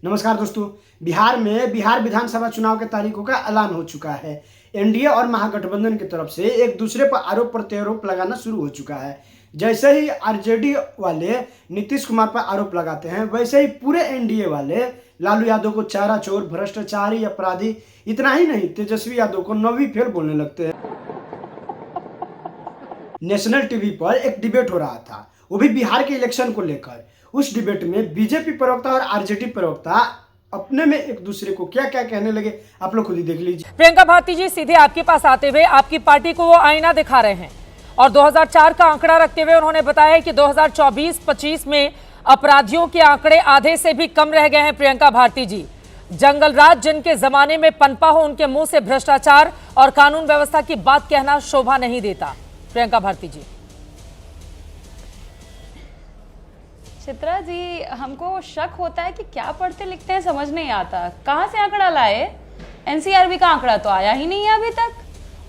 नमस्कार दोस्तों, बिहार में बिहार विधानसभा चुनाव के तारीखों का ऐलान हो चुका है। एनडीए और महागठबंधन की तरफ से एक दूसरे पर आरोप प्रत्यारोप लगाना शुरू हो चुका है। जैसे ही आरजेडी वाले नीतीश कुमार पर आरोप लगाते हैं, वैसे ही पूरे एनडीए वाले लालू यादव को चारा चोर, भ्रष्टाचारी, अपराधी, इतना ही नहीं तेजस्वी यादव को नवी फेर बोलने लगते हैं। नेशनल टीवी पर एक डिबेट हो रहा था, वो भी बिहार के इलेक्शन को लेकर। उस डिबेट में बीजेपी प्रवक्ता और आरजेडी प्रवक्ता अपने में एक दूसरे को क्या क्या कहने लगे, आप लोग खुद ही देख लीजिए। प्रियंका भारती जी सीधे आपके पास आते हुए आपकी पार्टी को वो आईना दिखा रहे हैं और 2004 का आंकड़ा रखते हुए उन्होंने बताया कि 2024-25 में अपराधियों के आंकड़े आधे से भी कम रह गए हैं। प्रियंका भारती जी, जंगल राज जिनके जमाने में पनपा हो, उनके मुंह से भ्रष्टाचार और कानून व्यवस्था की बात कहना शोभा नहीं देता। प्रियंका भारती जी। चित्रा जी, हमको शक होता है कि क्या पढ़ते लिखते हैं समझ नहीं आता। कहाँ से आंकड़ा लाए? एनसीआरबी का आंकड़ा तो आया ही नहीं है अभी तक।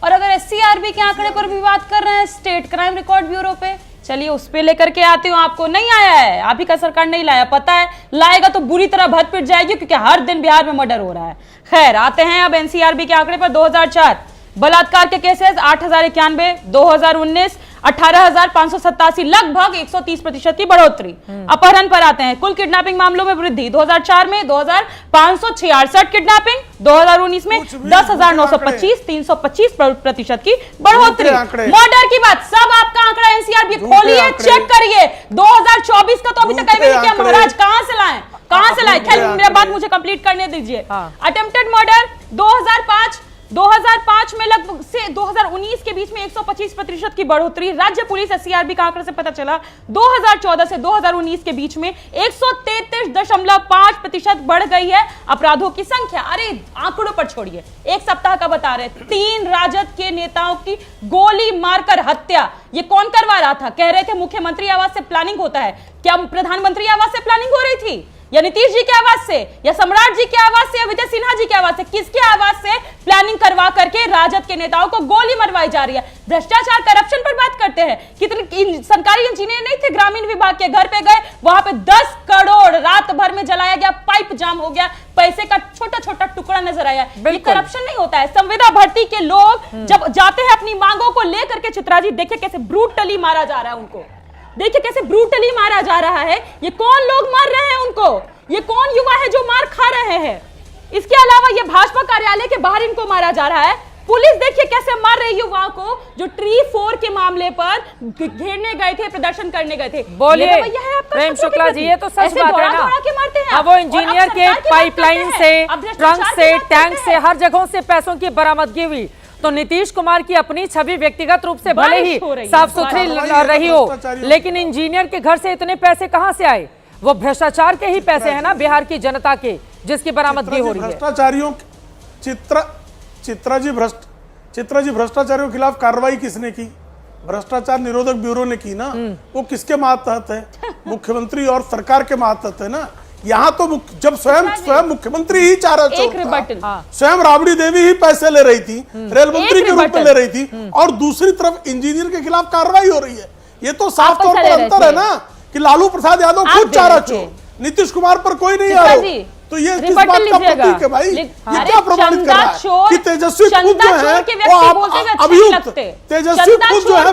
और अगर एससीआरबी के आंकड़े पर भी बात कर रहे हैं, स्टेट क्राइम रिकॉर्ड ब्यूरो पे, चलिए उस पे लेकर के आती हूँ। आपको नहीं आया है, आप ही का सरकार नहीं लाया, पता है। लाएगा तो बुरी तरह भद पिट जाएगी, क्योंकि हर दिन बिहार में मर्डर हो रहा है। खैर, आते हैं अब एनसीआरबी के आंकड़े पर। 2004 बलात्कार के केसेस 8091, 2019 18,587, लगभग 130% की बढ़ोतरी। अपहरण पर आते हैं, कुल किडनैपिंग मामलों में वृद्धि। 2004 में 2566 किडनैपिंग, 2019 में 10,925, 325% की बढ़ोतरी। मर्डर की बात, सब आपका आंकड़ा एनसीआरबी खोलिए, चेक करिए। 2024 का तो अभी तक नहीं किया महाराज, कहां से लाए, कहां से लाए? खैर, मेरा बात मुझे कंप्लीट करने दीजिए। अटेम्प्टेड मर्डर 2005 में लगभग से 2019 के बीच में 125% की बढ़ोतरी। राज्य पुलिस एससीआरबी का आंकड़े से पता चला 2014 से 2019 के बीच में 133.5% बढ़ गई है अपराधों की संख्या। अरे आंकड़ों पर छोड़िए, एक सप्ताह का बता रहे, 3 राजद के नेताओं की गोली मारकर हत्या। ये कौन करवा रहा था? कह रहे थे मुख्यमंत्री आवास से प्लानिंग होता है। क्या प्रधानमंत्री आवास से प्लानिंग हो रही थी, या नीतीश जी के आवाज से, या सम्राट जी के आवाज से, या विजय सिन्हा जी के आवाज से? किसके आवाज से प्लानिंग करवा करके राजद के नेताओं को गोली मरवाई जा रही है? भ्रष्टाचार, करप्शन पर बात करते हैं। कितने सरकारी इंजीनियर नहीं थे, ग्रामीण विभाग के घर पे गए, वहां पे 10 करोड़ रात भर में जलाया गया, पाइप जाम हो गया, पैसे का छोटा छोटा टुकड़ा नजर आया। ये करप्शन नहीं होता है? संविदा भर्ती के लोग जब जाते हैं अपनी मांगों को लेकर के, चित्रा जी देखिए कैसे ब्रूटली मारा जा रहा है उनको, देखिए कैसे ब्रूटली मारा जा रहा है। ये कौन लोग मार रहे हैं उनको? ये कौन युवा है जो मार खा रहे हैं? इसके अलावा ये भाजपा कार्यालय के बाहर इनको मारा जा रहा है। पुलिस देखिए कैसे मार रही युवाओं को जो ट्री 4 के मामले पर घेरने गए थे, प्रदर्शन करने गए थे। बोलिए प्रेम शुक्ला जी, ये तो सच बात है ना। अब वो इंजीनियर के पाइपलाइन से, ट्रंक से, टैंक से, हर जगहों से पैसों की बरामदगी हुई। तो नीतीश कुमार की अपनी छवि व्यक्तिगत रूप से भले ही साफ सुथरी रही हो, लेकिन इंजीनियर के घर से इतने पैसे कहां से आए? वो भ्रष्टाचार के ही पैसे हैं ना, बिहार की जनता के, जिसकी बरामदगी हो रही है। भ्रष्टाचारियों, चित्रा जी भ्रष्टाचारियों के खिलाफ कार्रवाई किसने की? भ्रष्टाचार निरोधक ब्यूरो ने की ना। वो किसके मातहत है? मुख्यमंत्री और सरकार के मातहत है ना। यहाँ तो जब स्वयं मुख्यमंत्री ही चारा चोर था, स्वयं राबड़ी देवी ही पैसे ले रही थी, रेल मंत्री के रूप में ले रही थी, और दूसरी तरफ इंजीनियर के खिलाफ कार्रवाई हो रही है। ये तो साफ तौर पर अंतर है ना कि लालू प्रसाद यादव खुद चारा चोर, नीतीश कुमार पर कोई नहीं आरोप। तो ये किस बात का प्रतीक है भाई? ये क्या प्रमाणित कर रहा है कि तेजस्वी खुद जो है वो अभियुक्त, तेजस्वी खुद जो है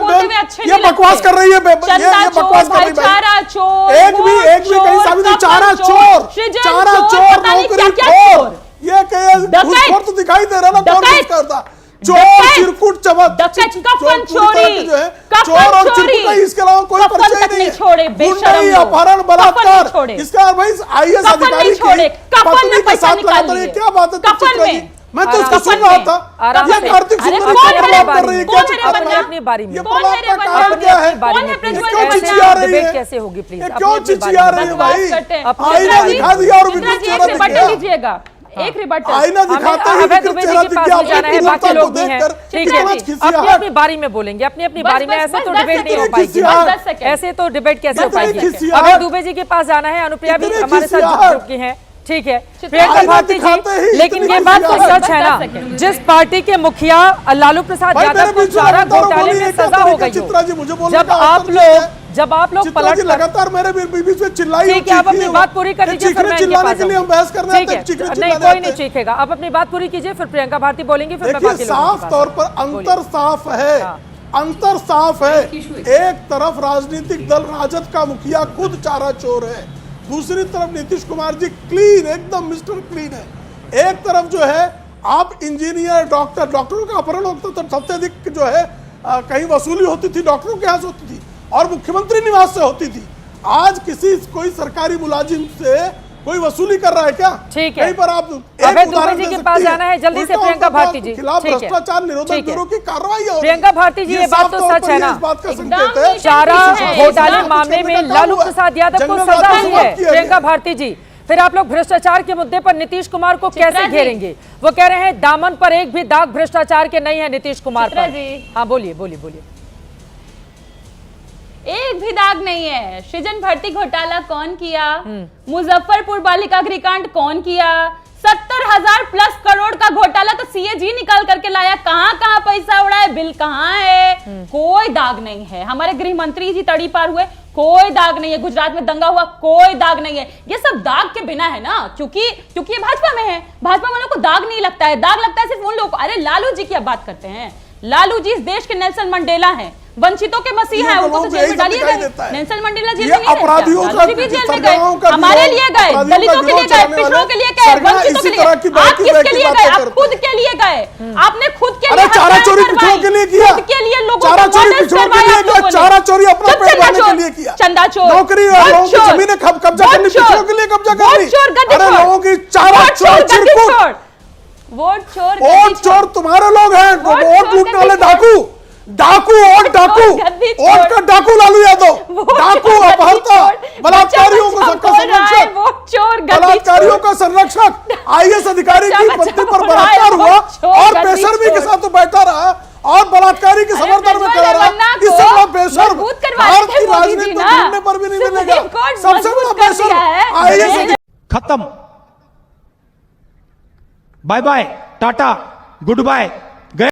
ये बकवास कर रही है, ये बकवास कर रही है। एक भी कहीं साबित नहीं। चारा चोर नौकरी खोर, ये घूसखोर तो दिखाई दे रहा ना, कौन करता? चोर, चिरकुट, चोर और चिरकुट, इसके अलावा कोई परिचय नहीं है। गुंडाई, अपहरण, बलात्कार, इसका भाई आईएएस अधिकारी की पत्नी के साथ लगातार, ये क्या बात है? मैं तो उसको सुन रहा था, ये कार्तिक सुंदर कर रही है, क्या अपनी बारी में क्या है? क्यों चिचिया रही है? कैसे होगी प्लीज? क्यों चिचिया रही है भाई? आईना दिखा दिया और लीजिएगा, एक रिबर्टल आईना दिखाते ही दुबे जी के पास जाना है, बाकी लोग भी हैं, ठीक है? अपनी अपनी बारी में बोलेंगे, अपनी बारी में। ऐसे तो डिबेट नहीं हो पाएगी, ऐसे तो डिबेट कैसे हो पाएगी? अभी दुबे जी के पास जाना है, अनुप्रिया भी हमारे साथ जुड़ चुकी हैं, ठीक है? प्रियंका भारती जी, लेकिन ये बात तो सच है ना, जिस पार्टी के मुखिया लालू प्रसाद यादव को चारा घोटाले में सजा हो गई हो, जब आप लोग जब आप लोग चित्रा पलट जी लगातार मेरे बीच में चिल्लाई ठीक है, आप अपनी बात पूरी कर लीजिए, फिर मैं इनके चिल्लाने पास के लिए हम बहस करने ठीक आते है, हैं, चीखने नहीं चिल्लाने कोई आते नहीं हैं। चीखेगा, आप अपनी बात पूरी कीजिए, फिर प्रियंका भारती बोलेंगी, फिर मैं देखिए बाकी लोगों के साफ पास तौर पर आऊंगी। अंतर साफ है, हाँ। अंतर साफ है। एक तरफ राजनीतिक दल राजद का मुखिया खुद चारा चोर है, दूसरी तरफ नीतीश कुमार जी क्लीन, एकदम मिस्टर क्लीन है। एक तरफ जो है आप इंजीनियर डॉक्टरों का अपहरण होता था, सबसे अधिक जो है कहीं वसूली होती थी डॉक्टरों के यहाँ से होती थी और मुख्यमंत्री निवास से होती थी। आज कोई सरकारी मुलाजिम से कोई वसूली कर रहा है क्या? ठीक है, कहीं पर आप अभय दुबे जी के पास जाना है, जल्दी से प्रियंका भारती जी। खिलाफ ठीक है, भ्रष्टाचार निरोधक ठीक है। ब्यूरो की कार्रवाई हो रही है। प्रियंका भारती जी, ये बात साफ तो तौर सच पर है ये ना, इस बात का एकदम संकेत है। चारा है, घोटाले एकदम मामले में कुछ लालू हुआ। प्रसाद यादव को जंगल सजा राज हुई को है। किया प्रियंका गया। भारती जी, फिर आप लोग भ्रष्टाचार के मुद्दे पर नीतीश कुमार को चित्रा कैसे जी। घेरेंगे? वो कह रहे हैं दामन पर एक भी दाग भ्रष्टाचार के नहीं है नीतीश कुमार चित्रा पर। जी। हाँ बोलिए बोलिए बोलिए। एक भी दाग नहीं है। सृजन भर्ती घोटाला कौन किया? मुजफ्फरपुर बालिका गृहकांड कौन किया? 70,000 प्लस करोड़ का घोटाला तो सीएजी निकाल करके लाया। कहां कहां पैसा उड़ा है, बिल कहां है? कोई दाग नहीं है। हमारे गृह मंत्री जी तड़ी पार हुए, कोई दाग नहीं है। गुजरात में दंगा हुआ, कोई दाग नहीं है। ये सब दाग के बिना है ना, क्योंकि ये भाजपा में है। भाजपा वालों को दाग नहीं लगता है, दाग लगता है सिर्फ उन लोगों को। अरे लालू जी की अब बात करते हैं। लालू जी इस देश के नेल्सन मंडेला हैं, वंचितों के मसीहा है, उनको तो जेल में डालिए गए। नेल्सन मंडेला जेल में नहीं अपराधियों रहते, का लालू जी भी जेल में गए, हमारे लिए गए, दलितों के लिए गए, पिछड़ों के लिए गए, वंचितों के लिए। आप किसके लिए गए? आप खुद के लिए गए। आपने खुद के लिए चारा चोरी पिछड़ों के लिए किया, खुद के लिए लोगों चारा को चोरी मदद पिछड़ों के करवाई लिए आप किया, लोगों ने। चारा चोरी अपना चंदा पेट भरने चोर, के लिए किया, चंदा चोर, नौकरी और लोगों की जमीनें कब्जा करनी पिछड़ों के लिए कब्जा कर ली। अरे लोगों की चारा चोर चिरकुट, वोट चोर, वोट चोर तुम्हारे लोग हैं, वोट लूटने वाले डाकू, वोट डाकू, वोट का डाकू लालू यादव, डाकू, अपहर्ता, बलात्कारियों को संरक्षक, बलात्कारियों का संरक्षक, आईएएस अधिकारी की पत्नी पर बलात्कार हुआ और बेशर्मी के साथ तो बैठा रहा और बलात्कारी के समर्थन में खड़ा रहा। इससे बड़ा बेशर्म भारत की राजनीति में ढूंढने पर भी नहीं मिलेगा। सबसे बड़ा बेशर्म आईएएस। खत्म, bye bye, tata, good bye.